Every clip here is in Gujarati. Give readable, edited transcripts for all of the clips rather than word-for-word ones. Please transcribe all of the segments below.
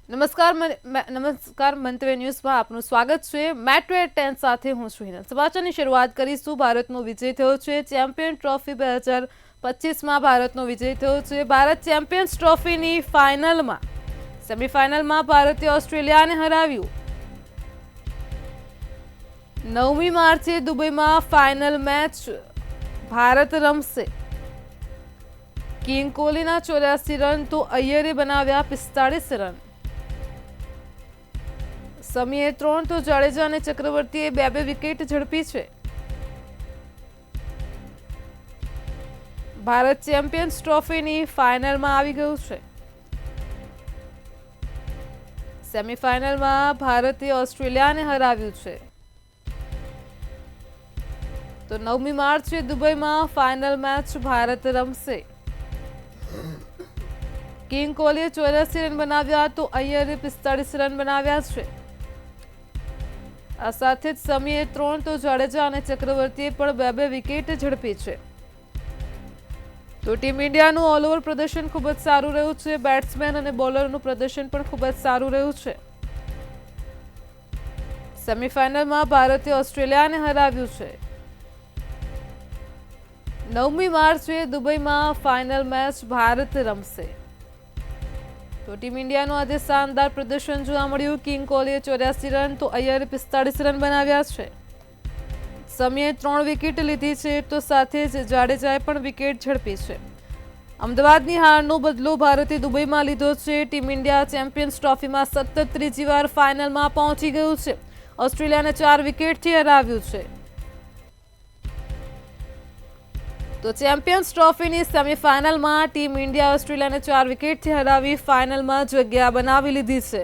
નમસ્કાર મંતવ્ય ન્યૂઝમાં આપનું સ્વાગત છે। મેટ્રો 10 સાથે હું છું હિના। સમાચારની શરૂઆત કરીશું। ભારતનો વિજય થયો છે। ચેમ્પિયન ટ્રોફી 2025માં ભારતનો વિજય થયો છે। ભારત ચેમ્પિયન્સ ટ્રોફીની ફાઇનલમાં સેમીફાઇનલમાં ભારતે ઓસ્ટ્રેલિયાને હરાવ્યું। 9મી માર્ચે દુબઈમાં ફાઇનલ મેચ ભારત રમશે। કિંગ કોહલીના 84 રન તો અય્યરે બનાવ્યા 45 રન। સમીએ 3 તો જાડેજા અને ચક્રવર્તીએ 2 વિકેટ ઝડપી છે। ભારત ચેમ્પિયન્સ ટ્રોફીની ફાઇનલમાં આવી ગયું છે। સેમીફાઇનલમાં ભારતે ઓસ્ટ્રેલિયાને હરાવ્યું છે। તો 9મી માર્ચે દુબઈમાં ફાઇનલ મેચ ભારત રમશે। કિંગ કોહલીએ 84 રન બનાવ્યા તો અય્યરે 45 રન બનાવ્યા છે। આ સાથે જ સમીએ 3 તો જાડેજા અને ચક્રવર્તીએ પણ 2 વિકેટ ઝડપી છે। તો ટીમ ઇન્ડિયાનું ઓલ ઓવર પ્રદર્શન ખૂબ જ સારું રહ્યું છે। બેટ્સમેન અને બોલરનું પ્રદર્શન પણ ખૂબ જ સારું રહ્યું છે। સેમીફાઇનલમાં ભારતે ઓસ્ટ્રેલિયાને હરાવ્યું છે। 9મી માર્ચે દુબઈમાં ફાઇનલ મેચ ભારત રમશે। તો ટીમ ઇન્ડિયાનું આજે શાનદાર પ્રદર્શન જોવા મળ્યું। કિંગ કોહલીએ 84 રન તો અય્યરે 45 રન બનાવ્યા છે। સમીએ 3 વિકેટ લીધી છે તો સાથે જ જાડેજાએ પણ વિકેટ ઝડપી છે। અમદાવાદની હારનો બદલો ભારતે દુબઈમાં લીધો છે। ટીમ ઇન્ડિયા ચેમ્પિયન્સ ટ્રોફીમાં સતત ત્રીજી વાર ફાઇનલમાં પહોંચી ગયું છે। ઓસ્ટ્રેલિયાને 4 વિકેટથી હરાવ્યું છે। તો ચેમ્પિયન્સ ટ્રોફીની સેમીફાઇનલમાં ટીમ ઇન્ડિયા ઓસ્ટ્રેલિયાને 4 વિકેટથી હરાવી ફાઇનલમાં જગ્યા બનાવી લીધી છે।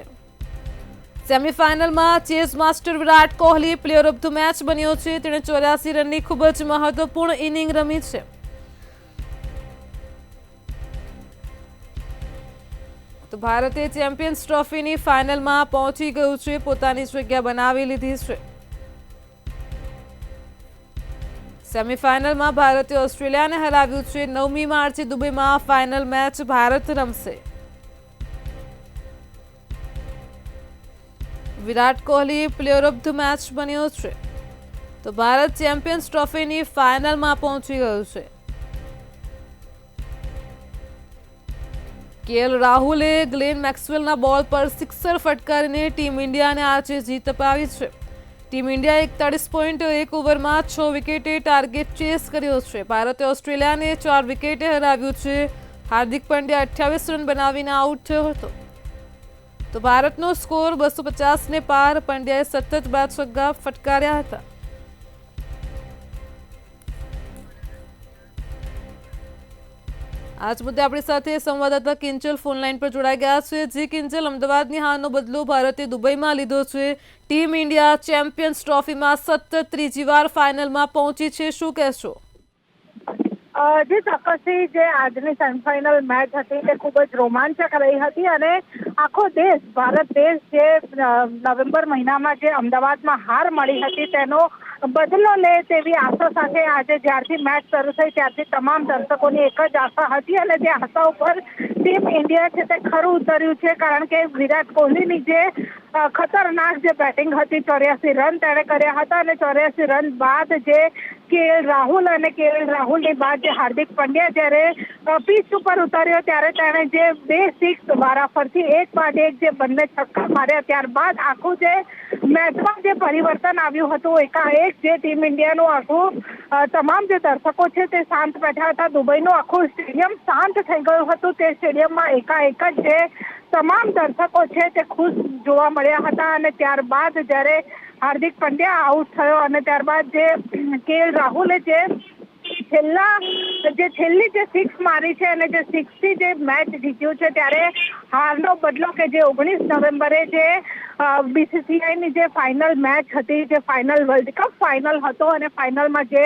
સેમીફાઇનલમાં chase master Virat Kohli player of the match બન્યો છે। તેણે 84 રનની ખૂબ જ મહત્વપૂર્ણ ઇનિંગ રમી છે। તો ભારતે ચેમ્પિયન્સ ટ્રોફીની ફાઇનલમાં પહોંચી ગયું છે। પોતાની જગ્યા બનાવી લીધી છે। સેમીફાઇનલમાં ભારતે ઓસ્ટ્રેલિયાને હરાવ્યું છે। 9મી માર્ચે દુબઈમાં ફાઇનલ મેચ ભારત રમશે। Virat Kohli player of the match બન્યો છે। તો ભારત ચેમ્પિયન્સ ટ્રોફીની ફાઇનલમાં પહોંચી ગયું છે। કેએલ રાહુલે ગ્લેન મેક્સવેલના બોલ પર સિક્સર ફટકારીને ટીમ ઇન્ડિયાને આજે જીત અપાવી છે। ટીમ ઇન્ડિયાએ 41.1 ઓવરમાં 6 વિકેટે ટાર્ગેટ ચેસ કર્યો છે। ભારતે ઓસ્ટ્રેલિયાને 4 વિકેટે હરાવ્યું છે। હાર્દિક પંડ્યા 28 રન બનાવીને આઉટ થયો હતો। તો ભારતનો સ્કોર 250ને પાર। પંડ્યાએ સતત 2 છગ્ગા ફટકાર્યા હતા। આજ મુદ્દે આપણી સાથે સંવાદદાતા કિંચલ ફોનલાઈન પર જોડાઈ ગયા છે। જી કિંચલ, અમદાવાદની હારનો બદલો ભારતે દુબઈમાં લીધો છે। ટીમ ઇન્ડિયા ચેમ્પિયન્સ ટ્રોફીમાં સતત ત્રીજી વાર ફાઇનલમાં પહોંચી છે, શું કહેશો? જે ચોક્કસથી જે આજની સેમીફાઇનલ મેચ હતી તે ખૂબ જ રોમાંચક રહી હતી અને આખો દેશ, ભારત દેશ જે નવેમ્બર મહિનામાં જે અમદાવાદમાં હાર મળી હતી તેનો બદલો લે તેવી આશા સાથે આજે જ્યારથી મેચ શરૂ થઈ ત્યારથી તમામ દર્શકોની એક જ આશા હતી અને તે આશા ઉપર ટીમ ઇન્ડિયા છે તે ખરું ઉતર્યું છે। કારણ કે વિરાટ કોહલીની જે ખતરનાક જે બેટિંગ હતી, 84 રન તેણે કર્યા હતા અને 84 રન બાદ જે કેએલ રાહુલની બાદ જે હાર્દિક પંડ્યા જ્યારે પીચ ઉપર ઉતર્યો ત્યારે તેણે જે 2 સિક્સ વારાફરથી એક બાદ એક જે બંને છક્કા માર્યા, ત્યારબાદ આખું જે મેચમાં જે પરિવર્તન આવ્યું હતું, એકાએક જે ટીમ ઇન્ડિયાનું આખું તમામ જે દર્શકો છે તે શાંત બેઠા હતા। દુબઈનું આખું સ્ટેડિયમ શાંત થઈ ગયું હતું। તે સ્ટેડિયમમાં એકાએક જ જે તમામ દર્શકો છે તે ખુશ જોવા મળ્યા હતા અને ત્યારબાદ જ્યારે હાર્દિક પંડ્યા આઉટ થયો અને ત્યારબાદ જે કેએલ રાહુલે જે છેલ્લી જે સિક્સ મારી છે અને જે સિક્સથી જે મેચ જીત્યું છે ત્યારે હારનો બદલો કે જે 19 નવેમ્બરે જે બીસીસીઆઈની જે ફાઇનલ મેચ હતી, જે ફાઇનલ વર્લ્ડ કપ ફાઇનલ હતો અને ફાઇનલમાં જે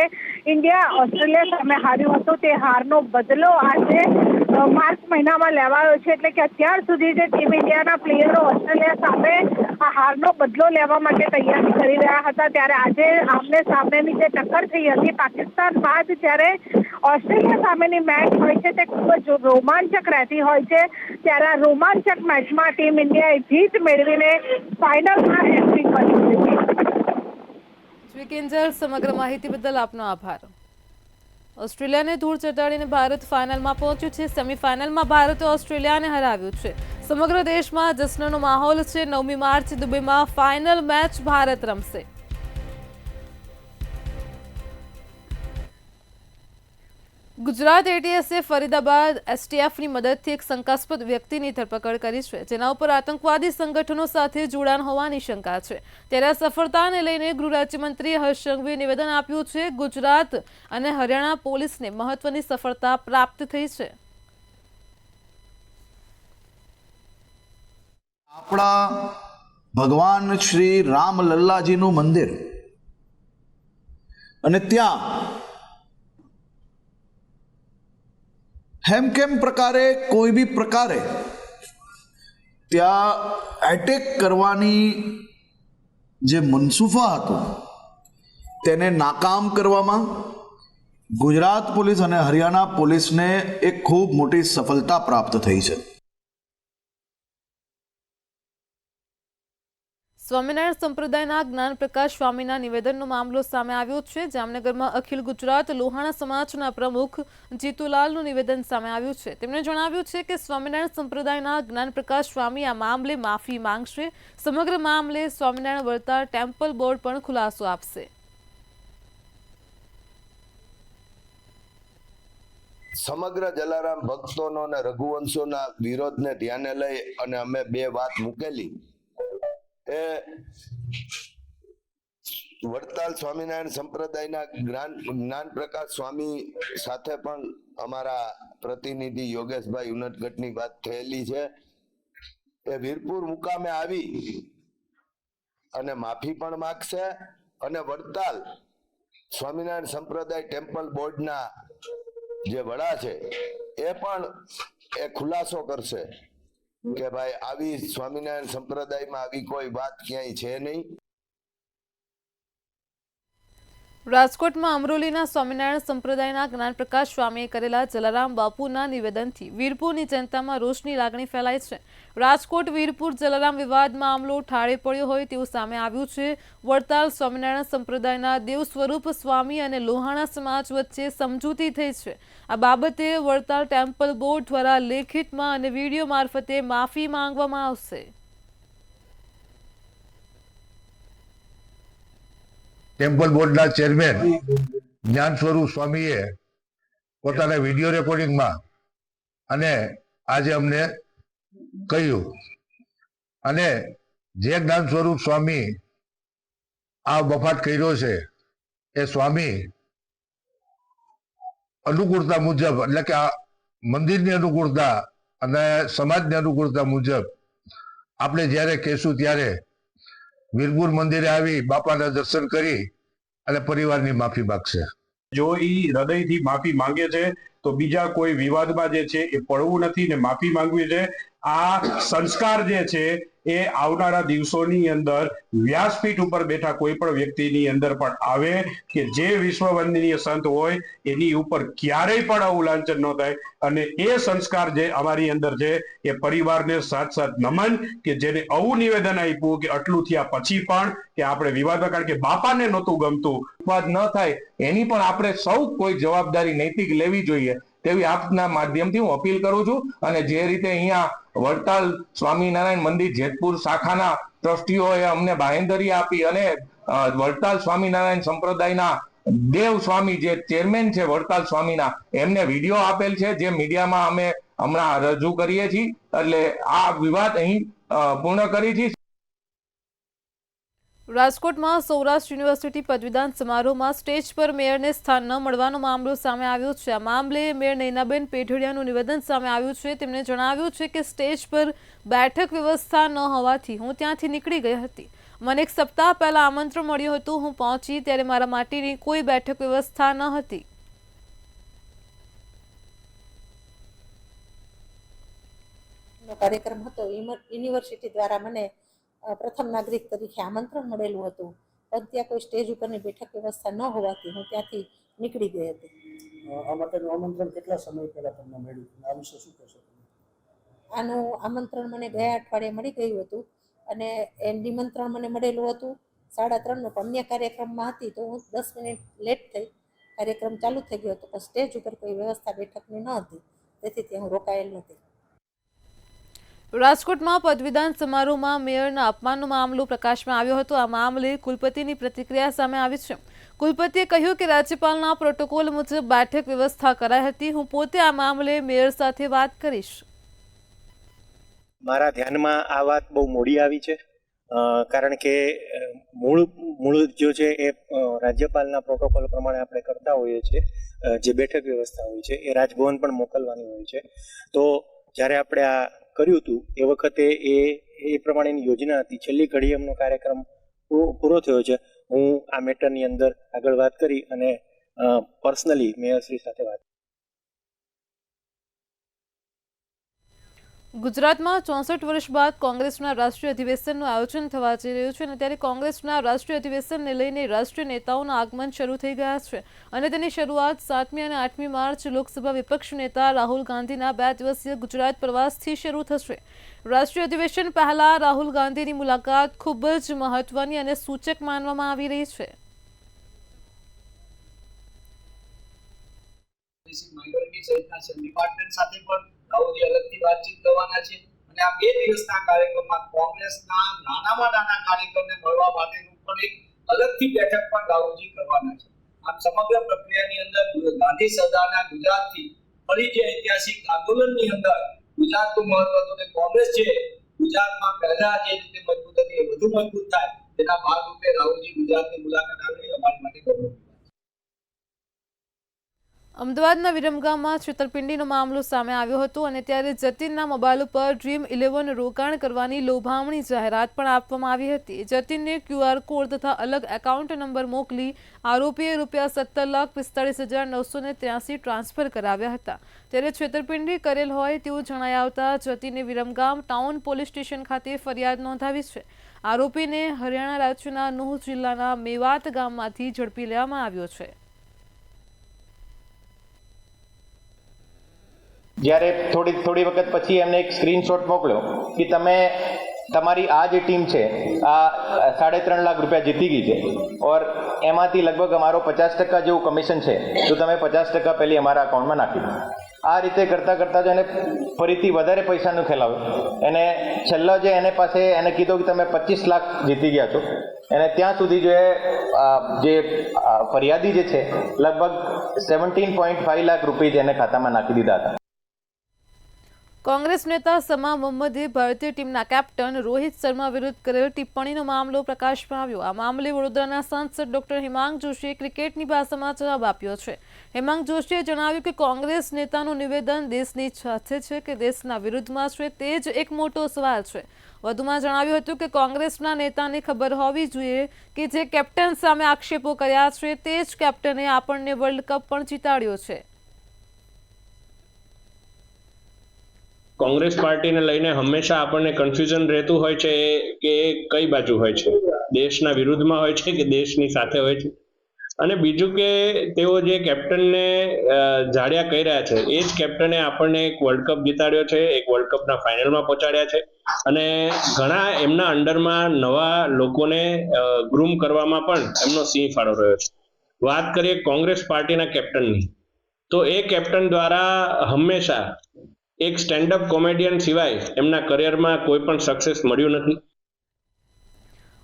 ઇન્ડિયા ઓસ્ટ્રેલિયા સામે હાર્યું હતું તે હારનો બદલો આજે માર્ચ મહિનામાં લેવાયો છે. એટલે કે અત્યાર સુધી જે ટીમ ઇન્ડિયાના પ્લેયરો ઓસ્ટ્રેલિયા સામે આ હારનો બદલો લેવા માટે તૈયારી કરી રહ્યા હતા, ત્યારે આજે આમને સામેની જે ટક્કર થઈ હતી પાકિસ્તાન બાદ જ્યારે ઓસ્ટ્રેલિયા સામેની મેચ હોય છે તે ખૂબ જ રોમાંચક રહેતી હોય છે. ત્યારે આ રોમાંચક મેચમાં ટીમ ઇન્ડિયાએ જીત મેળવીને ફાઇનલમાં એન્ટ્રી કરી છે. કિંજલ, સમગ્ર માહિતી બદલ આપનો આભાર. ઓસ્ટ્રેલિયાને ધૂળ ચટાડીને ભારત ફાઇનલમાં પહોંચ્યું છે. સેમીફાઇનલમાં ભારતે ઓસ્ટ્રેલિયાને હરાવ્યું છે. સમગ્ર દેશમાં જશ્નનો માહોલ છે. 9મી માર્ચ દુબઈમાં ફાઇનલ મેચ ભારત રમશે. ગુજરાત એટીએસે ફરીદાબાદ એસટીએફની મદદથી એક શંકાસ્પદ વ્યક્તિની ધરપકડ કરી છે, જેના ઉપર આતંકવાદી સંગઠનો સાથે જોડાણ હોવાની શંકા છે. ત્યારે આ સફળતાને લઈને ગૃહ રાજ્યમંત્રી હર્ષ સંઘવીએ નિવેદન આપ્યું છે. ગુજરાત અને હરિયાણા પોલીસને મહત્વની સફળતા પ્રાપ્ત થઈ છે. આપણા ભગવાન શ્રી રામ લલ્લાજીનું મંદિર, અને ત્યાં હેમકેમ પ્રકારે કોઈ બી પ્રકારે ત્યાં એટેક કરવાની જે મનસૂફા હતું તેને નાકામ કરવામાં ગુજરાત પોલીસ અને હરિયાણા પોલીસને એક ખૂબ મોટી સફળતા પ્રાપ્ત થઈ છે. સ્વામિનારાયણ સંપ્રદાયના જ્ઞાન પ્રકાશ સ્વામીના નિવેદનનો મામલો સામે આવ્યો છે. જામનગરમાં અખિલ ગુજરાત લોહાણા સમાજના પ્રમુખ જીતુલાલનું નિવેદન સામે આવ્યું છે. તેમણે જણાવ્યું છે કે સ્વામિનારાયણ સંપ્રદાયના જ્ઞાન પ્રકાશ સ્વામી આ મામલે માફી માંગશે. સમગ્ર મામલે સ્વામિનારાયણ વળતાર ટેમ્પલ બોર્ડ પણ ખુલાસો આપશે. સમગ્ર જલારામ ભક્તોનો અને રઘુવંશોના વિરોધને ધ્યાને લઈ અને અમે બે વાત મૂકેલી. એ વડતાલ સ્વામિનારાયણ સંપ્રદાયના જ્ઞાન પ્રકાશ સ્વામી સાથે પણ અમારા પ્રતિનિધિ યોગેશભાઈ ઉનટગઢની વાત થયેલી છે. એ વીરપુર મુકામે આવી અને માફી પણ માગશે અને વડતાલ સ્વામિનારાયણ સંપ્રદાય ટેમ્પલ બોર્ડના જે વડા છે એ પણ એ ખુલાસો કરશે કે ભાઈ આવી સ્વામિનારાયણ સંપ્રદાયમાં આવી કોઈ વાત ક્યાંય છે નહીં. રાજકોટમાં અમરોલીના સ્વામિનારાયણ સંપ્રદાયના જ્ઞાન પ્રકાશ સ્વામીએ કરેલા જલારામ બાપુના નિવેદનથી વીરપુરની જનતામાં રોષની લાગણી ફેલાઈ છે. રાજકોટ વીરપુર જલારામ વિવાદ મામલો ઠાળે પડ્યો હોય તેવું સામે આવ્યું છે. વડતાલ સ્વામિનારાયણ સંપ્રદાયના દેવ સ્વરૂપ સ્વામી અને લોહાણા સમાજ વચ્ચે સમજૂતી થઈ છે. આ બાબતે વડતાલ ટેમ્પલ બોર્ડ દ્વારા લેખિતમાં અને વિડીયો મારફતે માફી માંગવામાં આવશે. ટેમ્પલ બોર્ડના ચેરમેન જ્ઞાન સ્વરૂપ સ્વામીએ પોતાના વિડીયો રેકોર્ડિંગમાં અને આજે અમને કહ્યું, અને જે જ્ઞાન સ્વરૂપ સ્વામી આ વફાત કર્યો છે એ સ્વામી અનુકૂળતા મુજબ, એટલે કે આ મંદિરની અનુકૂળતા અને સમાજની અનુકૂળતા મુજબ આપણે જ્યારે કહેશું ત્યારે વીરપુર મંદિરે આવી બાપાના દર્શન કરી અને પરિવારની માફી માગશે. જો એ હૃદયથી માફી માંગે છે તો બીજા કોઈ વિવાદમાં જે છે એ પડવું નથી ને માફી માંગવી છે. આ સંસ્કાર જે છે એ આવનારા દિવસોની અંદર વ્યાસપીઠ ઉપર બેઠા કોઈ પણ વ્યક્તિની અંદર પણ આવે કે જે વિશ્વ વંદનીય સંત હોય એની ઉપર ક્યારેય પણ આવું લાંછન ન થાય. અને એ સંસ્કાર જે અમારી અંદર છે એ પરિવારને સાથ નમન કે જેને આવું નિવેદન આપ્યું કે આટલું થયા પછી પણ કે આપણે વિવાદમાં, કારણ કે બાપાને નહોતું ગમતું, વિવાદ ન થાય એની પણ આપણે સૌ કોઈ જવાબદારી નૈતિક લેવી જોઈએ તેવી આપના માધ્યમથી હું અપીલ કરું છું. અને જે રીતે અહીંયા વડતાલ સ્વામિનારાયણ મંદિર જેતપુર શાખાના ટ્રસ્ટીઓએ અમને બાંહેધરી આપી અને વડતાલ સ્વામિનારાયણ સંપ્રદાયના દેવ સ્વામી જે ચેરમેન છે વડતાલ સ્વામીના, એમને વિડીયો આપેલ છે જે મીડિયામાં અમે હમણાં રજૂ કરીએ છીએ. એટલે આ વિવાદ અહીં પૂર્ણ કરી છે. રાજકોટમાં સૌરાષ્ટ્ર યુનિવર્સિટી પદવીદાન સમારોહમાં સ્ટેજ પર મેયરને સ્થાન ન મળવાનો મામલો સામે આવ્યો છે. આ મામલે મેયર નૈનાબેન પેઢડિયાનું નિવેદન સામે આવ્યું છે. તેમણે જણાવ્યું છે કે સ્ટેજ પર બેઠક વ્યવસ્થા ન હોવાથી હું ત્યાંથી નીકળી ગઈ હતી. મને એક સપ્તાહ પહેલા આમંત્રણ મળ્યું હતું. હું પહોંચી ત્યારે મારા માટેની કોઈ બેઠક વ્યવસ્થા ન હતી. કાર્યક્રમ હતો યુનિવર્સિટી દ્વારા મને પ્રથમ નાગરિક તરીકે આમંત્રણ મળેલું હતું, પણ ત્યાં કોઈ સ્ટેજ ઉપરની બેઠક વ્યવસ્થા ન હોવાથી હું ત્યાંથી નીકળી ગઈ હતી. આ માટેનું આમંત્રણ કેટલા સમય પહેલા તમને મળ્યું? આ વિશે શું કહેશો તમે? આનું આમંત્રણ મને ગયા અઠવાડિયે મળી ગયું હતું અને એ નિમંત્રણ મને મળેલું હતું 3:30નું, પણ અન્ય કાર્યક્રમમાં હતી તો હું 10 મિનિટ લેટ થઈ. કાર્યક્રમ ચાલુ થઈ ગયો હતો, પણ સ્ટેજ ઉપર કોઈ વ્યવસ્થા બેઠકની ન હતી, તેથી ત્યાં હું રોકાયેલ નથી. રાજકોટમાં પદવીદાન સમારોહમાં મેયરના અપમાનનો મામલો પ્રકાશમાં આવ્યો હતો. આ મામલે કુલપતિની પ્રતિક્રિયા સામે આવી છે. કુલપતિએ કહ્યું કે રાજ્યપાલના પ્રોટોકોલ મુજબ બેઠક વ્યવસ્થા કરાઈ હતી. હું પોતે આ મામલે મેયર સાથે વાત કરીશ. મારા ધ્યાનમાં આ વાત બહુ મોડી આવી છે, કારણ કે મૂળ જો છે એ રાજ્યપાલના પ્રોટોકોલ પ્રમાણે આપણે કરતા હોઈએ છીએ. જે બેઠક વ્યવસ્થા હોય છે એ રાજભવન પણ મોકલવાની હોય છે. તો જ્યારે આપણે આ કર્યું હતું એ વખતે એ પ્રમાણેની યોજના હતી. છેલ્લી ઘડી એમનો કાર્યક્રમ પૂરો થયો છે. હું આ મેટરની અંદર આગળ વાત કરી અને પર્સનલી મેયરશ્રી સાથે વાત. ગુજરાતમાં 64 વર્ષ બાદ કોંગ્રેસના રાષ્ટ્રીય અધિવેશનનું આયોજન થવા જઈ રહ્યું છે અને ત્યારે કોંગ્રેસના રાષ્ટ્રીય અધિવેશનને લઈને રાષ્ટ્રીય નેતાઓના આગમન શરૂ થઈ ગયા છે અને તેની શરૂઆત 7મી અને 8મી માર્ચ લોકસભા વિપક્ષ નેતા રાહુલ ગાંધીના 2 દિવસીય ગુજરાત પ્રવાસથી શરૂ થશે. રાષ્ટ્રીય અધિવેશન પહેલા રાહુલ ગાંધીની મુલાકાત ખૂબ જ મહત્વની અને સૂચક માનવામાં આવી રહી છે. અલગથી વાતચીત કરવાના છે અને આ 2 દિવસના કાર્યક્રમમાં કોંગ્રેસના નાનામાં નાના કાર્યક્રમને મળવા માટેનું પણ એક અલગથી બેઠક પણ રાહુલજી કરવાના છે. આમ સમગ્ર પ્રક્રિયાની અંદર ગાંધી સરદારના ગુજરાતથી ફરી જે ઐતિહાસિક આંદોલનની અંદર ગુજરાતનું મહત્વ હતું કે કોંગ્રેસ છે ગુજરાતમાં પહેલા જે રીતે મજબૂત હતી એ વધુ મજબૂત થાય તેના ભાગરૂપે રાહુલજી ગુજરાતની મુલાકાત આવી અમારી માટે ગૌરવ. અમદાવાદના વિરમગામમાં છેતરપિંડીનો મામલો સામે આવ્યો હતો અને ત્યારે જતીનના મોબાઈલ ઉપર Dream11 રોકાણ કરવાની લોભામણી જાહેરાત પણ આપવામાં આવી હતી. જતીનને QR કોડ તથા અલગ એકાઉન્ટ નંબર મોકલી આરોપીએ ₹17,45,983 ટ્રાન્સફર કરાવ્યા હતા. ત્યારે છેતરપિંડી કરેલ હોય તેવું જણાઈ આવતા જતીને વિરમગામ ટાઉન પોલીસ સ્ટેશન ખાતે ફરિયાદ નોંધાવી છે. આરોપીને હરિયાણા રાજ્યના નૂહ જિલ્લાના મેવાત ગામમાંથી ઝડપી લેવામાં આવ્યો છે. જ્યારે થોડી વખત પછી એમને એક સ્ક્રીનશોટ મોકલ્યો કે તમે તમારી આ જે ટીમ છે આ 3.5 લાખ રૂપિયા જીતી ગઈ છે ઓર એમાંથી લગભગ અમારો 50% જેવું કમિશન છે, તો તમે 50% પહેલી અમારા અકાઉન્ટમાં નાખી દો. આ રીતે કરતાં જો એને ફરીથી વધારે પૈસાનું ખેલાવ્યો. એને છેલ્લો જે એને પાસે એને કીધું કે તમે 25 લાખ જીતી ગયા છો. એને ત્યાં સુધી જે ફરિયાદી જે છે લગભગ 17.5 લાખ રૂપિયા એને ખાતામાં નાખી દીધા હતા. કોંગ્રેસ નેતા સમા મોહમ્મદે ભારતીય ટીમના કેપ્ટન રોહિત શર્મા વિરુદ્ધ કરેલ ટિપ્પણીનો મામલો પ્રકાશમાં આવ્યો. આ મામલે વડોદરાના સાંસદ ડોક્ટર હેમાંગ જોશીએ ક્રિકેટની ભાષામાં જવાબ આપ્યો છે. હેમાંગ જોશીએ જણાવ્યું કે કોંગ્રેસ નેતાનું નિવેદન દેશની સાથે છે કે દેશના વિરુદ્ધમાં છે, તે જ એક મોટો સવાલ છે. વધુમાં જણાવ્યું હતું કે કોંગ્રેસના નેતાને ખબર હોવી જોઈએ કે જે કેપ્ટન સામે આક્ષેપો કર્યા છે તે જ કેપ્ટને આપણને વર્લ્ડ કપ પણ જીતાડ્યો છે. કોંગ્રેસ પાર્ટીને લઈને હંમેશા આપણને કન્ફ્યુઝન રહેતું હોય છે કે કઈ બાજુ હોય છે, દેશના વિરુદ્ધમાં હોય છે કે દેશની સાથે હોય છે. અને બીજું કે તેઓ જે કેપ્ટનને જાડ્યા કહી રહ્યા છે એ જ કેપ્ટને આપણને એક વર્લ્ડ કપ જીતાડ્યો છે, એક વર્લ્ડ કપના ફાઇનલમાં પહોંચાડ્યા છે અને ઘણા એમના અંડરમાં નવા લોકોને ગ્રૂમ કરવામાં પણ એમનો સિંહ ફાળો રહ્યો છે. વાત કરીએ કોંગ્રેસ પાર્ટીના કેપ્ટનની, તો એ કેપ્ટન દ્વારા હંમેશા એક સ્ટેન્ડઅપ કોમેડિયન સિવાય એમના કરિયરમાં કોઈ પણ સક્સેસ મળ્યું નથી.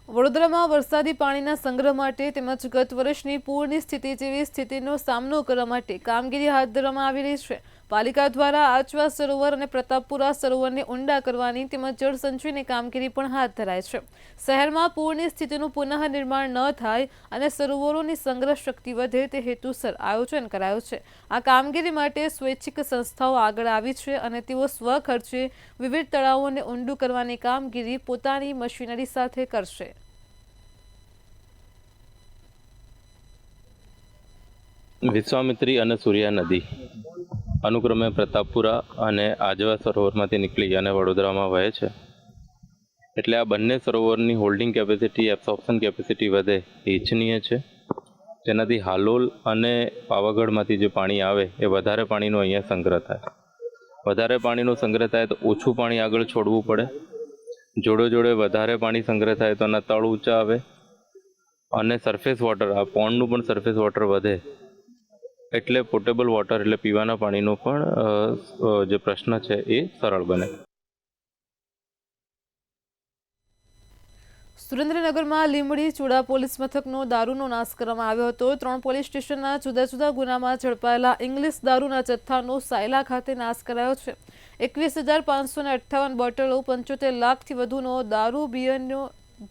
વડોદરામાં વરસાદી પાણીના સંગ્રહ માટે તેમજ ગત વર્ષની પૂરની સ્થિતિ જેવી સ્થિતિનો સામનો કરવા માટે કામગીરી હાથ ધરવામાં આવી રહી છે. પાલિકા દ્વારા આચવા સરોવર અને પ્રતાપપુરા સરોવરને ઊંડા કરવાની તેમજ જળસંચયની કામગીરી પણ હાથ ધરાય છે. શહેરમાં પૂરની સ્થિતિનું પુનઃનિર્માણ ન થાય અને સરોવરોની સંગ્રહ શક્તિ વધે તે હેતુસર આયોજન કરાયું છે. આ કામગીરી માટે સ્વૈચ્છિક સંસ્થાઓ આગળ આવી છે અને તેઓ સ્વખર્ચે વિવિધ તળાવોને ઊંડું કરવાની કામગીરી પોતાની મશીનરી સાથે કરશે. વિશ્વામિત્રી અને સૂર્યા નદી અનુક્રમે પ્રતાપપુરા અને આજવા સરોવરમાંથી નીકળી અને વડોદરામાં વહે છે. એટલે આ બંને સરોવરની હોલ્ડિંગ કેપેસિટી, એબ્સોર્પ્શન કેપેસિટી વધે એ ઇચ્છનીય છે. જેનાથી હાલોલ અને પાવાગઢમાંથી જે પાણી આવે એ વધારે પાણીનો અહીંયા સંગ્રહ થાય. વધારે પાણીનો સંગ્રહ થાય તો ઓછું પાણી આગળ છોડવું પડે. જોડે જોડે વધારે પાણી સંગ્રહ થાય તો એના તળ ઊંચા આવે અને સરફેસ વોટર, આ પોન્ડનું પણ સરફેસ વોટર વધે. એટલે પોર્ટેબલ વોટર એટલે પીવાના પાણીનો પણ જે પ્રશ્ન છે એ સરળ બને. સુરેન્દ્રનગરમાં લીંબડી ચુડા પોલીસ મથકનો દારૂનો નાશ કરવામાં આવ્યો હતો. 3 પોલીસ સ્ટેશનના જુદા જુદા ગુનામાં ઝડપાયેલા ઇંગ્લિશ દારૂના જથ્થાનો સાયલા ખાતે નાશ કરાયો છે. 21,558 બોટલો, 75 લાખથી વધુનો દારૂ બિયરનો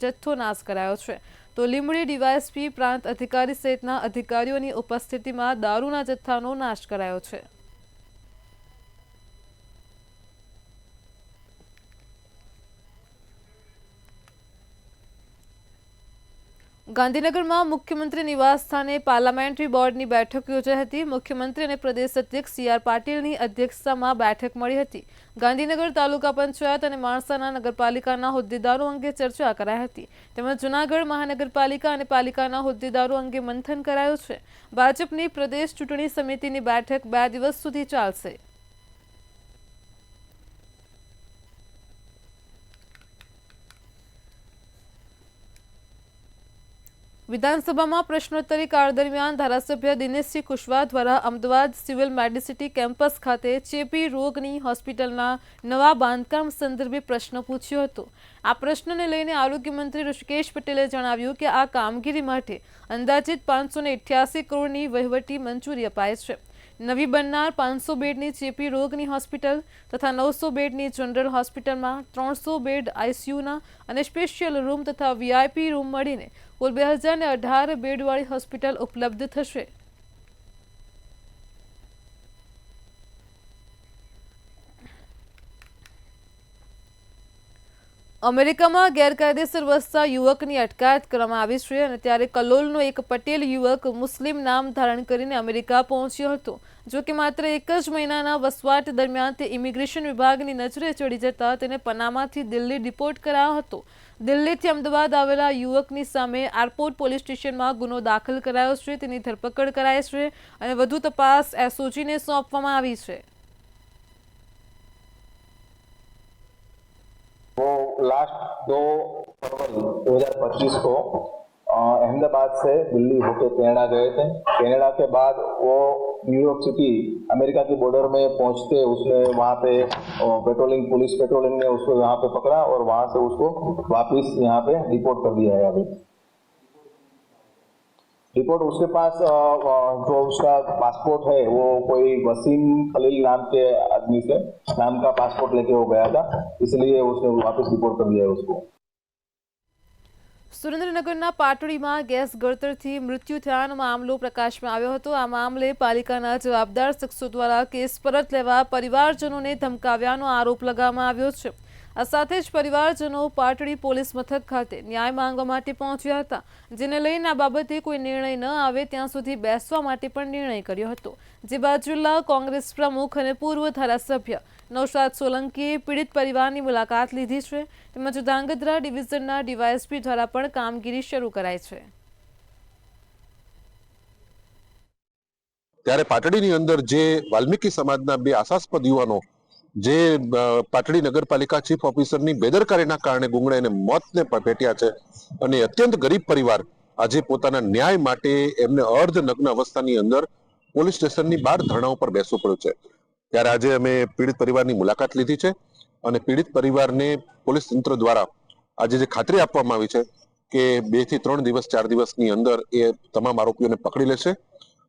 જથ્થો નાશ કરાયો છે. તો લીંબડી ડીવાયએસપી, પ્રાંત અધિકારી સહિતના અધિકારીઓની ઉપસ્થિતિમાં દારૂના જથ્થાનો નાશ કરાયો છે. ગાંધીનગરમાં મુખ્યમંત્રી નિવાસ સ્થાને પાર્લામેન્ટરી બોર્ડની બેઠક યોજાઈ હતી. મુખ્યમંત્રી અને પ્રદેશ અધ્યક્ષ CR પાટીલની અધ્યક્ષતામાં બેઠક મળી હતી. ગાંધીનગર તાલુકા પંચાયત અને માણસાના નગરપાલિકાના હોદ્દેદારો અંગે ચર્ચા કરાઈ હતી. તેમજ જૂનાગઢ મહાનગરપાલિકા અને પાલિકાના હોદ્દેદારો અંગે મંથન કરાયું છે. ભાજપની પ્રદેશ ચૂંટણી સમિતિની બેઠક 2 દિવસ સુધી ચાલશે. વિધાનસભામાં પ્રશ્નોત્તરી કાળ દરમિયાન ધારાસભ્ય દિનેશસિંહ કુશવાહ દ્વારા અમદાવાદ સિવિલ મેડિસિટી કેમ્પસ ખાતે ચેપી રોગની હોસ્પિટલના નવા બાંધકામ સંદર્ભે પ્રશ્ન પૂછ્યો હતો. આ પ્રશ્નને લઈને આરોગ્ય મંત્રી ઋષિકેશ પટેલે જણાવ્યું કે આ કામગીરી માટે અંદાજિત 588 કરોડની વહીવટી મંજૂરી અપાઈ છે. નવી બનનાર 500 બેડની ચેપી રોગની હોસ્પિટલ તથા 900 બેડની જનરલ હોસ્પિટલમાં 300 બેડ આઈસીયુના અને સ્પેશિયલ રૂમ તથા વીઆઈપી રૂમ મળીને કુલ 2018 બેડવાળી હોસ્પિટલ ઉપલબ્ધ થશે. અમેરિકામાં ગેરકાયદેસર વસતા યુવકની અટકાયત કરવામાં આવી છે અને ત્યારે કલોલનો એક પટેલ યુવક મુસ્લિમ નામ ધારણ કરીને અમેરિકા પહોંચ્યો હતો. જો કે માત્ર 1 જ મહિનાના વસવાટ દરમિયાન તે ઇમિગ્રેશન વિભાગની નજરે ચડી જતા તેને પનામાથી દિલ્હી ડિપોર્ટ કરાયો હતો. દિલ્હીથી અમદાવાદ આવેલા યુવકની સામે એરપોર્ટ પોલીસ સ્ટેશનમાં ગુનો દાખલ કરાયો છે. તેની ધરપકડ કરાઈ છે અને વધુ તપાસ એસઓજીને સોંપવામાં આવી છે. वो लास्ट 2 फरवरी 2025 को अहमदाबाद से दिल्ली होके कनाडा गए थे. कनाडा के बाद वो न्यूयॉर्क सिटी अमेरिका की बॉर्डर में पहुंचते उसमें वहाँ पे पेट्रोलिंग, पुलिस पेट्रोलिंग ने उसको यहाँ पे पकड़ा और वहाँ से उसको वापस यहाँ पे डिपोर्ट कर दिया है. अभी रिपोर्ट उसके पास जो उसका पासपोर्ट है वो कोई वसीम खलील नाम के आदमी से नाम का पासपोर्ट लेके वो गया था, इसलिए उसने वापस रिपोर्ट कर दिया है उसको. સુરેન્દ્રનગરના પાટડીમાં ગેસ ગળતરથી મૃત્યુ થયાનો મામલો પ્રકાશમાં આવ્યો હતો. આ મામલે પાલિકાના જવાબદાર શખ્સો દ્વારા કેસ પરત લેવા પરિવારજનોને ધમકાવ્યાનો આરોપ લગાવવામાં આવ્યો છે. આ સાથે જ પરિવારજનો પાટડી પોલીસ મથક ખાતે ન્યાય માંગવા માટે પહોંચ્યા હતા, જેને લઈને આ બાબતે કોઈ નિર્ણય ન આવે ત્યાં સુધી બેસવા માટે પણ નિર્ણય કર્યો હતો. જે બાદ જિલ્લા કોંગ્રેસ પ્રમુખ અને પૂર્વ ધારાસભ્ય નૌશાદ સોલંકીએ પીડિત પરિવારની મુલાકાત લીધી છે. તેમજ ધાંગધ્રા ડિવિઝનના ડીવાયએસપી દ્વારા પણ કામગીરી શરૂ કરાઈ છે. ત્યારે પાટડીની અંદર જે વાલ્મીકી સમાજના 2 આશાસ્પદ યુવાનો જે પાટડી નગરપાલિકા ચીફ ઓફિસરની બેદરકારીના કારણે ગુંગળાઈને મોતને ભેટ્યા છે અને અત્યંત ગરીબ પરિવાર આજે પોતાના ન્યાય માટે એમને અર્ધનગ્ન અવસ્થાની અંદર પોલીસ સ્ટેશનની બહાર ધરણા ઉપર બેસવું પડ્યું છે. ત્યારે આજે અમે પીડિત પરિવારની મુલાકાત લીધી છે અને પીડિત પરિવારને પોલીસ તંત્ર દ્વારા આજે જે ખાતરી આપવામાં આવી છે કે 2 થી 3 દિવસ 4 દિવસની અંદર એ તમામ આરોપીઓને પકડી લેશે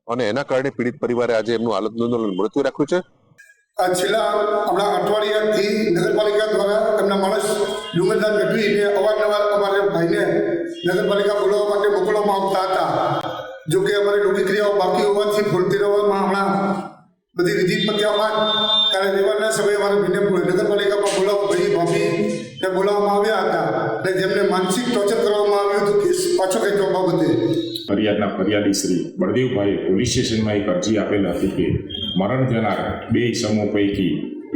અને એના કારણે પીડિત પરિવારે આજે એમનું આંદોલન મુલતવી રાખ્યું છે. છેલ્લા હમણાં અઠવાડિયાથી નગરપાલિકા દ્વારા તેમના માણસ ડુંગરદાર ગઢવીને અવારનવાર અમારે ભાઈને નગરપાલિકા બોલાવવા માટે મોકલવામાં આવતા હતા. જો કે અમારી લોભી ક્રિયાઓ બાકી હોવાથી ફોડતી રહેવામાં હમણાં બધી વિધિ પત્યા બાદ ત્યારે રહેવાના સમયે અમારા ભાઈને નગરપાલિકામાં ભાઈ ભાભીને બોલાવવામાં આવ્યા હતા અને તેમને માનસિક ટોર્ચર કરવામાં આવ્યું હતું કેસ પાછો ખેંચવા બાબતે. ફરિયાદના ફરિયાદી શ્રી બળદેવભાઈએ પોલીસ સ્ટેશનમાં એક અરજી આપેલ હતી કે મરણ જનાર 2 ઈસમો પૈકી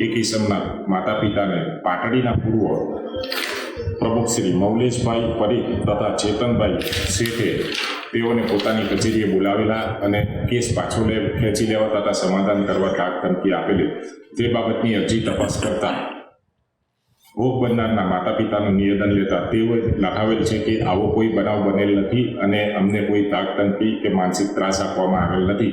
એક ઈસમના માતા પિતાને પાટડીના પૂર્વ પ્રમુખ શ્રી મૌલેશભાઈ પરીખ તથા ચેતનભાઈ શેઠે તેઓને પોતાની કચેરીએ બોલાવેલા અને કેસ પાછો ખેંચી લેવા તથા સમાધાન કરવા તાક ધમકી આપેલી. તે બાબતની અરજી તપાસ કરતા ભોગ બનનારના માતા પિતાનું નિવેદન લેતા તેઓએ લખાવેલ છે કે આવો કોઈ બનાવ બનેલ નથી અને અમને કોઈ તાક ધમકી કે માનસિક ત્રાસ આપવામાં આવેલ નથી.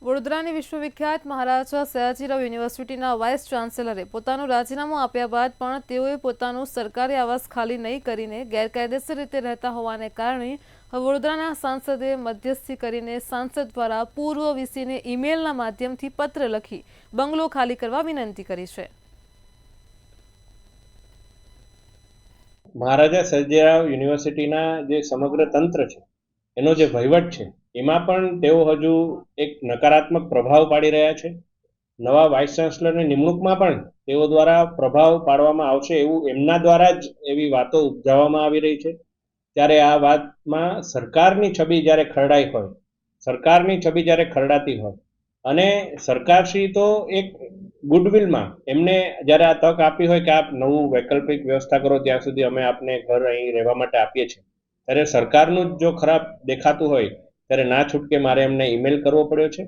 વડોદરાની વિશ્વવિખ્યાત મહારાજા સયાજીરાવ યુનિવર્સિટીના વાઇસ ચાન્સેલરે પોતાનું રાજીનામું આપ્યા બાદ પણ તેઓએ પોતાનું સરકારી આવાસ ખાલી નહીં કરીને ગેરકાયદેસર રીતે રહેતા હોવાને કારણે વડોદરાના સાંસદે મધ્યસ્થી કરીને સાંસદ દ્વારા પૂર્વ વીસીને ઈમેલના માધ્યમથી પત્ર લખી બંગલો ખાલી કરવા વિનંતી કરી છે. મહારાજા સયાજીરાવ યુનિવર્સિટીના જે સમગ્ર તંત્ર છે એનો જે વહીવટ છે એમાં પણ તેઓ હજુ એક નકારાત્મક પ્રભાવ પાડી રહ્યા છે. નવા વાઇસ ચાન્સલરની નિમણૂકમાં પણ તેઓ દ્વારા પ્રભાવ પાડવામાં આવશે એવું એમના દ્વારા જ એવી વાતો ઉપજાવવામાં આવી રહી છે. ત્યારે આ વાતમાં સરકારની છબી જ્યારે ખરડાઈ હોય, સરકારની છબી જ્યારે ખરડાતી હોય અને સરકારશ્રી તો એક ગુડવિલમાં એમને જ્યારે આ તક આપી હોય કે આપ નવું વૈકલ્પિક વ્યવસ્થા કરો ત્યાં સુધી અમે આપને ઘર અહીં રહેવા માટે આપીએ છીએ, ત્યારે સરકારનું જો ખરાબ દેખાતું હોય ત્યારે ના છૂટકે મારે એમને ઈમેલ કરવો પડ્યો છે.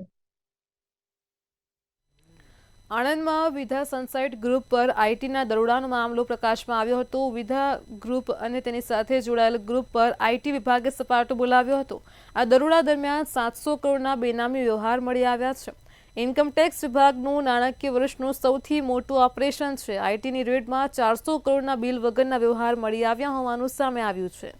આણંદમાં વિધા સનસાઇટ ગ્રુપ પર આઈટીના દરોડાનો મામલો પ્રકાશમાં આવ્યો હતો. વિધા ગ્રુપ અને તેની સાથે જોડાયેલ ગ્રુપ પર આઈટી વિભાગે સપાટો બોલાવ્યો હતો. આ દરોડા દરમિયાન 700 કરોડના બેનામી વ્યવહાર મળી આવ્યા છે. ઇન્કમટેક્સ વિભાગનું નાણાકીય વર્ષનું સૌથી મોટું ઓપરેશન છે. આઈટીની રેડમાં 400 કરોડના બિલ વગરના વ્યવહાર મળી આવ્યા હોવાનું સામે આવ્યું છે.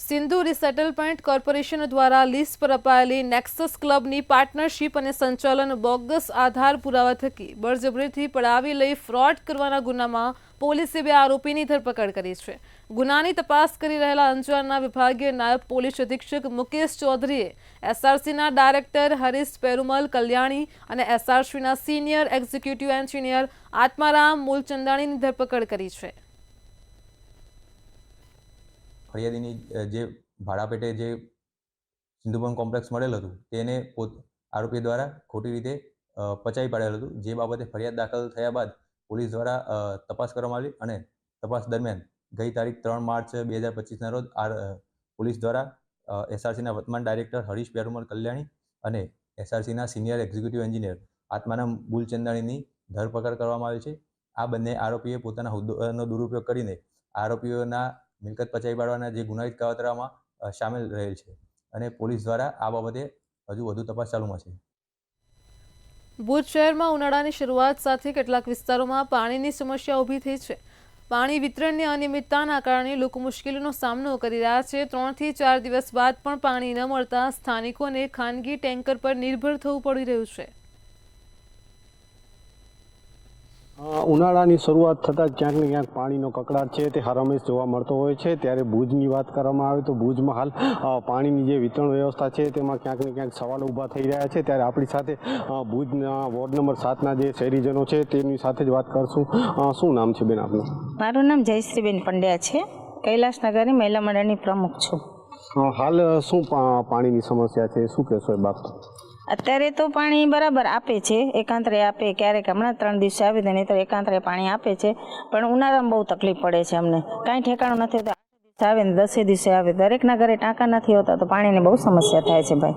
સિંધુ રિસેટલમેન્ટ કોર્પોરેશન દ્વારા લીઝ પર અપાયેલી નેક્સસ ક્લબની પાર્ટનરશિપ અને સંચાલન બોગસ આધાર પુરાવા થકી બળજબરીથી પડાવી લઈ ફ્રોડ કરવાના ગુનામાં પોલીસે 2 આરોપીની ધરપકડ કરી છે. ગુનાની તપાસ કરી રહેલા અંજારના વિભાગીય નાયબ પોલીસ અધિક્ષક મુકેશ ચૌધરીએ એસઆરસીના ડાયરેક્ટર હરીશ પેરુમલ કલ્યાણી અને એસઆરસીના સિનિયર એક્ઝિક્યુટિવ એન્જિનિયર આત્મારામ મૂલચંદાણીની ધરપકડ કરી છે. ફરિયાદીની જે ભાડાપેટે જે સિંધુબન કોમ્પ્લેક્સ મળેલ હતું તેને આરોપી દ્વારા ખોટી રીતે પચાવી પાડેલું હતું. જે બાબતે ફરિયાદ દાખલ થયા બાદ પોલીસ દ્વારા તપાસ કરવામાં આવી અને તપાસ દરમિયાન ગઈ તારીખ 3 માર્ચ 2025ના રોજ પોલીસ દ્વારા એસઆરસીના વર્તમાન ડાયરેક્ટર હરીશ પેરુમલ કલ્યાણી અને એસઆરસીના સિનિયર એક્ઝિક્યુટિવ એન્જિનિયર આત્મારામ મૂલચંદાણીની ધરપકડ કરવામાં આવી છે. આ બંને આરોપીએ પોતાના હોદ્દાનો દુરુપયોગ કરીને આરોપીઓના મિલકત પચાવી પાડવાના જે ગુનાહિત કાવતરામાં સામેલ રહેલ છે અને પોલીસ દ્વારા આ બાબતે હજુ વધુ તપાસ ચાલુમાં છે. ભુજ શહેરમાં ઉનાળાની શરૂઆત સાથે કેટલાક વિસ્તારોમાં પાણીની સમસ્યા ઊભી થઈ છે. પાણી વિતરણની અનિયમિતતાના કારણે લોકો મુશ્કેલીનો સામનો કરી રહ્યા છે. 3 થી 4 દિવસ બાદ પણ પાણી ન મળતા સ્થાનિકોને ખાનગી ટેન્કર પર નિર્ભર થવું પડી રહ્યું છે. ઉનાળાની શરૂઆત થતાં ક્યાંક ને ક્યાંક પાણીનો કકળાટ છે તે હરહંમેશ જોવા મળતો હોય છે. ત્યારે ભુજની વાત કરવામાં આવે તો ભુજમાં હાલ પાણીની જે વિતરણ વ્યવસ્થા છે તેમાં ક્યાંક ને ક્યાંક સવાલો ઊભા થઈ રહ્યા છે. ત્યારે આપણી સાથે ભુજના વોર્ડ નંબર 7ના જે શહેરીજનો છે તેની સાથે જ વાત કરશું. શું નામ છે બેન આપનું? મારું નામ જયશ્રીબેન પંડ્યા છે. કૈલાસનગરની મહિલા મંડળની પ્રમુખ છું. હાલ શું પાણીની સમસ્યા છે, શું કહેશો એ બાબત? અત્યારે તો પાણી બરાબર આપે છે, એકાંતરે આપે, ક્યારેક હમણાં 3 દિવસે આવી દે, નહીં તો એકાંતરે પાણી આપે છે. પણ ઉનાળામાં બહુ તકલીફ પડે છે અમને, કાંઈ ઠેકાણું નથી હોતું. 8 દિવસે આવે ને 10 દિવસે આવે, દરેકના ઘરે ટાંકા નથી હોતા તો પાણીની બહુ સમસ્યા થાય છે ભાઈ.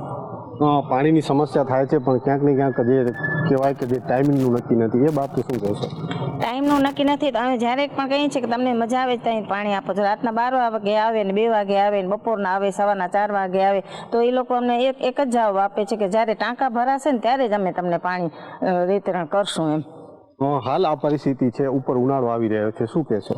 પાણીની સમસ્યા થાય છે પણ ક્યાંક ને ક્યાંક જે કહેવાય કે જે ટાઈમિંગનું નક્કી નથી, એ બાબતે શું કહેશો? ટાઈમનું નક્કી નથી તો અમે જ્યારે પણ કહીએ છીએ કે તમને મજા આવે ત્યાં પાણી આપો છો. રાતના 12 વાગે આવે ને 2 વાગે આવે ને બપોરના આવે, સવારના 4 વાગે આવે, તો એ લોકો અમને એક જ જવાબ આપે છે કે જ્યારે ટાંકા ભરાશે ને ત્યારે જ અમે તમને પાણી વિતરણ કરશું એમ. હાલ આ પરિસ્થિતિ છે, ઉપર ઉનાળો આવી રહ્યો છે, શું કહેશો?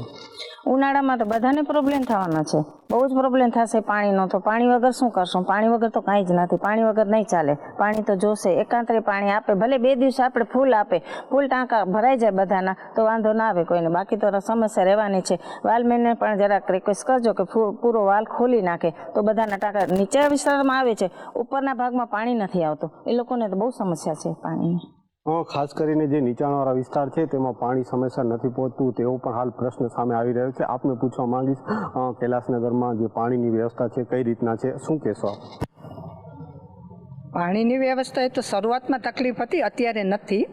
ઉનાળામાં તો બધાને પ્રોબ્લેમ થવાનો છે, બહુ જ પ્રોબ્લેમ થશે પાણીનો. તો પાણી વગર શું કરશું? પાણી વગર તો કાંઈ જ નથી, પાણી વગર નહીં ચાલે, પાણી તો જોશે. એકાંતરે પાણી આપે, ભલે 2 દિવસે આપણે ફૂલ આપે, ફૂલ ટાંકા ભરાઈ જાય બધાના તો વાંધો ના આવે કોઈને, બાકી તો સમસ્યા રહેવાની છે. વાલમેનને પણ જરાક રિક્વેસ્ટ કરજો કે પૂરો વાલ ખોલી નાખે તો બધાના ટાંકા. નીચેના વિસ્તારમાં આવે છે, ઉપરના ભાગમાં પાણી નથી આવતું, એ લોકોને તો બહુ સમસ્યા છે પાણીની. ખાસ કરીને જે નીચાણવાળા વિસ્તાર છે તેમાં પાણી સમયસર નથી પહોંચતું તેવો પણ હાલ પ્રશ્ન સામે આવી રહ્યો છે. આપને પૂછવા માંગીશ કૈલાસનગરમાં જે પાણીની વ્યવસ્થા છે કઈ રીતના છે, શું કહેશો આપ? પાણીની વ્યવસ્થા એ તો શરૂઆતમાં તકલીફ હતી, અત્યારે નથી.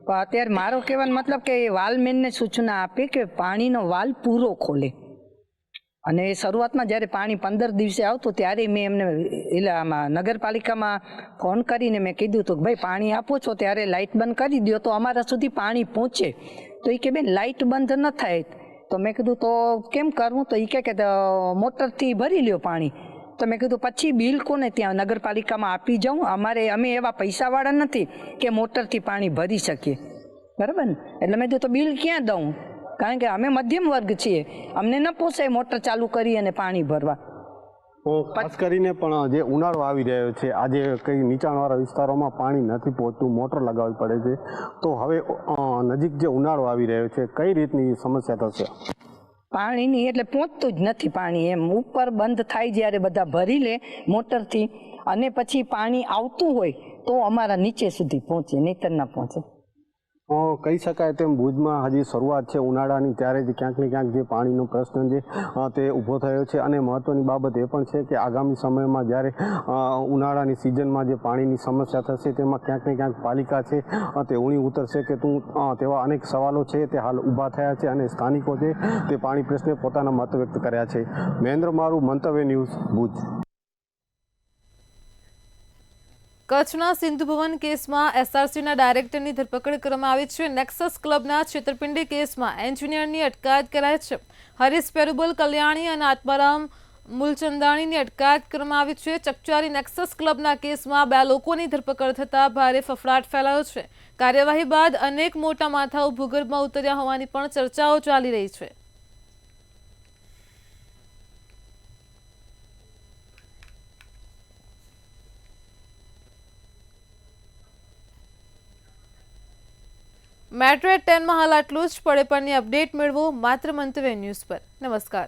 પણ અત્યારે મારો કહેવાનો મતલબ કે વાલમેનને સૂચના આપી કે પાણીનો વાલ પૂરો ખોલે. અને શરૂઆતમાં જ્યારે પાણી 15 દિવસે આવતું ત્યારે મેં એમને એટલે આમાં નગરપાલિકામાં ફોન કરીને મેં કીધું હતું કે ભાઈ પાણી આપો છો ત્યારે લાઇટ બંધ કરી દો તો અમારા સુધી પાણી પહોંચે. તો એ કે બેન લાઇટ બંધ ન થાય. તો મેં કીધું તો કેમ કરવું? તો એ કે મોટરથી ભરી લ્યો પાણી. તો મેં કીધું પછી બિલ કોને ત્યાં નગરપાલિકામાં આપી જાઉં? અમે એવા પૈસાવાળા નથી કે મોટરથી પાણી ભરી શકીએ, બરાબર ને? એટલે મેં કીધું તો બિલ ક્યાં દઉં? કારણ કે અમે મધ્યમ વર્ગ છીએ, અમને ન પોસાય મોટર ચાલુ કરી અને પાણી ભરવા. ખાસ કરીને પણ જે ઉનાળો આવી રહ્યો છે, આજે કઈ નીચાણવાળા વિસ્તારોમાં પાણી નથી પહોંચતું, મોટર લગાવવી પડે છે. તો હવે નજીક જે ઉનાળો આવી રહ્યો છે કઈ રીતની સમસ્યા થશે? પાણીની એટલે પહોંચતું જ નથી પાણી. એમ ઉપર બંધ થાય જ્યારે બધા ભરી લે મોટરથી અને પછી પાણી આવતું હોય તો અમારા નીચે સુધી પહોંચે, નહીતર ના પહોંચે. કહી શકાય તેમ ભુજમાં હજી શરૂઆત છે ઉનાળાની, ત્યારે જ ક્યાંક ને ક્યાંક જે પાણીનો પ્રશ્ન છે તે ઊભો થયો છે. અને મહત્ત્વની બાબત એ પણ છે કે આગામી સમયમાં જ્યારે ઉનાળાની સિઝનમાં જે પાણીની સમસ્યા થશે તેમાં ક્યાંક ને ક્યાંક પાલિકા છે તે ઊણી ઉતરશે કે તેવા અનેક સવાલો છે તે હાલ ઊભા થયા છે અને સ્થાનિકો છે તે પાણી પ્રશ્ને પોતાના મત વ્યક્ત કર્યા છે. મહેન્દ્ર મારું, મંતવ્ય ન્યૂઝ, ભુજ. કચ્છના સિંધુ ભવન કેસમાં એસઆરસીના ડાયરેક્ટરની ધરપકડ કરવામાં આવી છે. નેક્સસ ક્લબના છેતરપિંડી કેસમાં એન્જિનિયરની અટકાયત કરાઈ છે. હરીશ પેરુબલ કલ્યાણી અને આત્મારામ મૂલચંદાણીની અટકાયત કરવામાં આવી છે. ચકચારી નેક્સસ ક્લબના કેસમાં 2 લોકોની ધરપકડ થતાં ભારે ફફડાટ ફેલાયો છે. કાર્યવાહી બાદ અનેક મોટા માથાઓ ભૂગર્ભમાં ઉતર્યા હોવાની પણ ચર્ચાઓ ચાલી રહી છે. મેટ્રો 10 માં હાલ આટલું જ. પડે પણની અપડેટ મેળવો માત્ર મંતવ્ય ન્યૂઝ પર. નમસ્કાર.